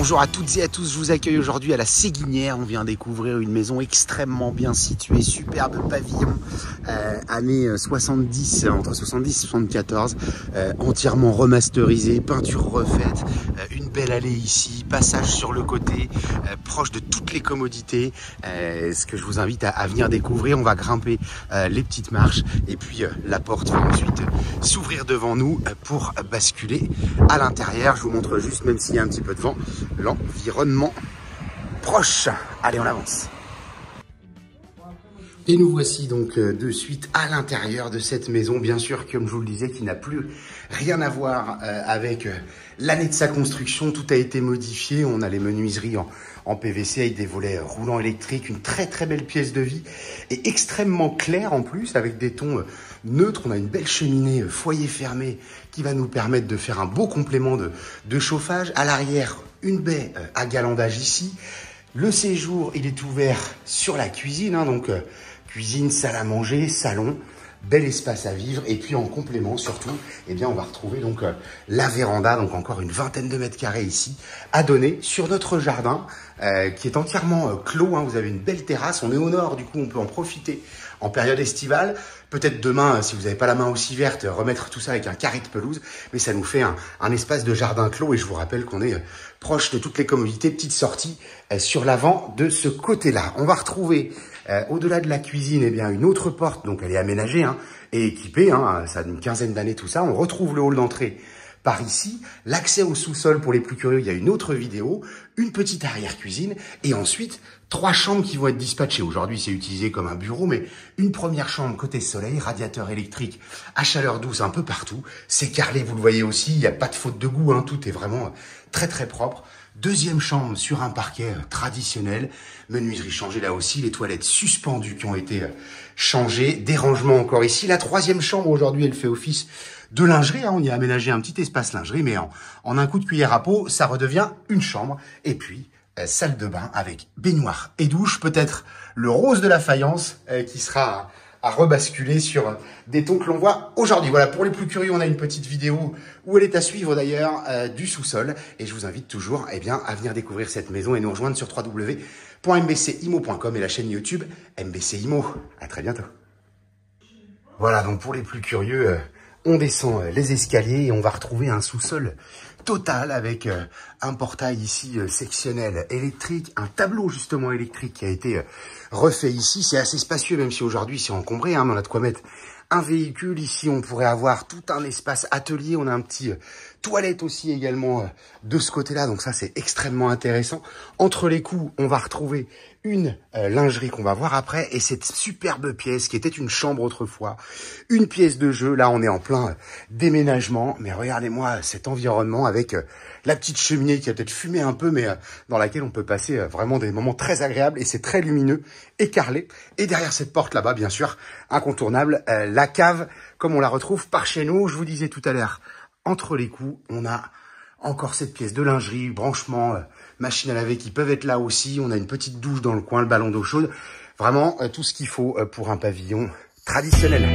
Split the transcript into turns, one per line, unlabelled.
Bonjour à toutes et à tous, je vous accueille aujourd'hui à la Séguinière. On vient découvrir une maison extrêmement bien située, superbe pavillon, années 70, entre 70 et 74, entièrement remasterisé, peinture refaite, une belle allée ici, passage sur le côté, proche de toutes les commodités, ce que je vous invite à venir découvrir. On va grimper les petites marches et puis la porte va ensuite s'ouvrir devant nous pour basculer à l'intérieur. Je vous montre juste, même s'il y a un petit peu de vent, l'environnement proche. Allez, on avance. Et nous voici donc de suite à l'intérieur de cette maison, bien sûr, comme je vous le disais, qui n'a plus rien à voir avec l'année de sa construction. Tout a été modifié. On a les menuiseries en PVC avec des volets roulants électriques, une très très belle pièce de vie et extrêmement claire en plus, avec des tons neutres. On a une belle cheminée foyer fermé qui va nous permettre de faire un beau complément de chauffage. À l'arrière, une baie à galandage ici. Le séjour, il est ouvert sur la cuisine, donc cuisine, salle à manger, salon, bel espace à vivre. Et puis en complément surtout, eh bien, on va retrouver donc la véranda, donc encore une vingtaine de mètres carrés ici, à donner sur notre jardin qui est entièrement clos. Vous avez une belle terrasse, on est au nord, du coup on peut en profiter en période estivale. Peut-être demain, si vous n'avez pas la main aussi verte, remettre tout ça avec un carré de pelouse. Mais ça nous fait un espace de jardin clos. Et je vous rappelle qu'on est proche de toutes les commodités. Petite sortie sur l'avant de ce côté-là. On va retrouver, au-delà de la cuisine, eh bien, une autre porte. Donc elle est aménagée et équipée. Ça a une quinzaine d'années tout ça. On retrouve le hall d'entrée par ici. L'accès au sous-sol, pour les plus curieux, il y a une autre vidéo. Une petite arrière-cuisine. Et ensuite, 3 chambres qui vont être dispatchées. Aujourd'hui, c'est utilisé comme un bureau, mais une première chambre côté soleil, radiateur électrique à chaleur douce un peu partout. C'est carrelé, vous le voyez aussi, il n'y a pas de faute de goût, tout est vraiment très très propre. Deuxième chambre sur un parquet traditionnel, menuiserie changée là aussi, les toilettes suspendues qui ont été changées, des rangements encore ici. La troisième chambre aujourd'hui, elle fait office de lingerie, on y a aménagé un petit espace lingerie, mais en un coup de cuillère à peau, ça redevient une chambre. Et puis, salle de bain avec baignoire et douche, peut-être le rose de la faïence qui sera à rebasculer sur des tons que l'on voit aujourd'hui. Voilà, pour les plus curieux, on a une petite vidéo où elle est à suivre d'ailleurs du sous-sol. Et je vous invite toujours à venir découvrir cette maison et nous rejoindre sur www.mbcimo.com et la chaîne YouTube MBC Imo. À très bientôt. Voilà, donc pour les plus curieux, on descend les escaliers et on va retrouver un sous-sol total avec un portail ici sectionnel électrique, un tableau justement électrique qui a été refait ici. C'est assez spacieux, même si aujourd'hui c'est encombré, mais on a de quoi mettre un véhicule. Ici, on pourrait avoir tout un espace atelier. On a un petit toilette aussi également de ce côté-là. Donc ça, c'est extrêmement intéressant. Entre les coups, on va retrouver une lingerie qu'on va voir après. Et cette superbe pièce qui était une chambre autrefois. Une pièce de jeu. Là, on est en plein déménagement. Mais regardez-moi cet environnement avec la petite cheminée qui a peut-être fumé un peu, mais dans laquelle on peut passer vraiment des moments très agréables. Et c'est très lumineux et carrelé. Et derrière cette porte là-bas, bien sûr, incontournable, la cave, comme on la retrouve par chez nous. Je vous disais tout à l'heure, entre les coups, on a encore cette pièce de lingerie, branchement, machine à laver qui peuvent être là aussi. On a une petite douche dans le coin, le ballon d'eau chaude. Vraiment, tout ce qu'il faut pour un pavillon traditionnel.